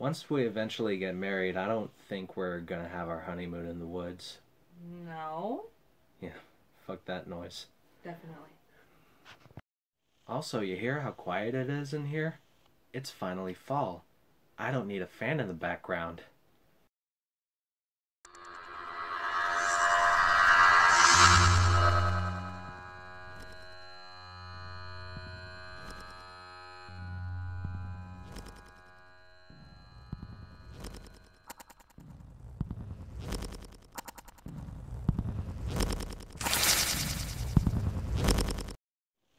Once we eventually get married, I don't think we're gonna have our honeymoon in the woods. No, Yeah, fuck that noise. definitely. Also, you hear how quiet it is in here? It's finally fall. I don't need a fan in the background.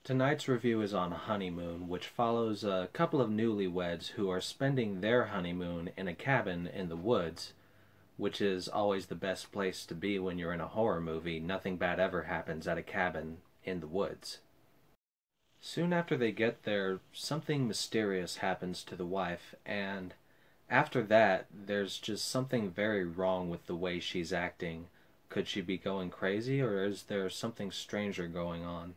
Tonight's review is on Honeymoon, which follows a couple of newlyweds who are spending their honeymoon in a cabin in the woods, which is always the best place to be when you're in a horror movie. Nothing bad ever happens at a cabin in the woods. Soon after they get there, something mysterious happens to the wife, and after that, there's just something very wrong with the way she's acting. Could she be going crazy, or is there something stranger going on?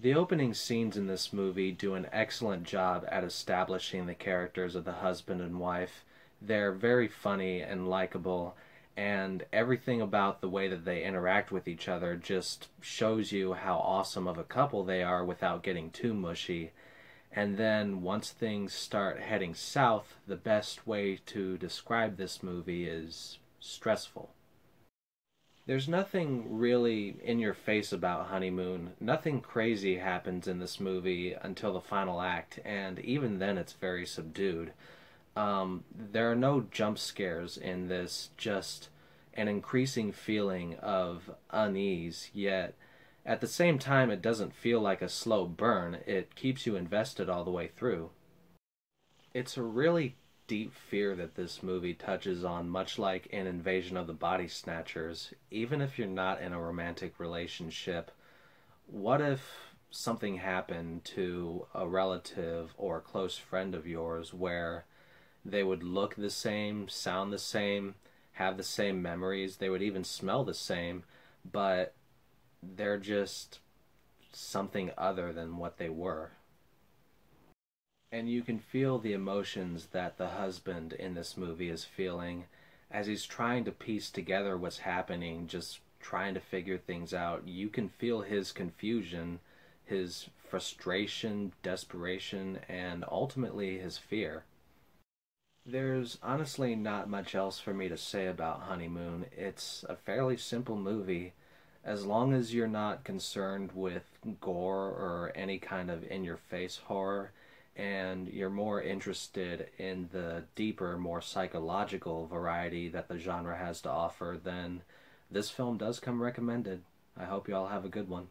The opening scenes in this movie do an excellent job at establishing the characters of the husband and wife. They're very funny and likable, and everything about the way that they interact with each other just shows you how awesome of a couple they are without getting too mushy. And then once things start heading south, the best way to describe this movie is stressful. There's nothing really in your face about Honeymoon. Nothing crazy happens in this movie until the final act, and even then it's very subdued. There are no jump scares in this, just an increasing feeling of unease, yet at the same time it doesn't feel like a slow burn. It keeps you invested all the way through. It's a really deep fear that this movie touches on, much like in Invasion of the Body Snatchers. Even if you're not in a romantic relationship, what if something happened to a relative or a close friend of yours where they would look the same, sound the same, have the same memories, they would even smell the same, but they're just something other than what they were? And you can feel the emotions that the husband in this movie is feeling as he's trying to piece together what's happening, just trying to figure things out. You can feel his confusion, his frustration, desperation, and ultimately his fear. There's honestly not much else for me to say about Honeymoon. It's a fairly simple movie. As long as you're not concerned with gore or any kind of in-your-face horror, and you're more interested in the deeper, more psychological variety that the genre has to offer, then this film does come recommended. I hope you all have a good one.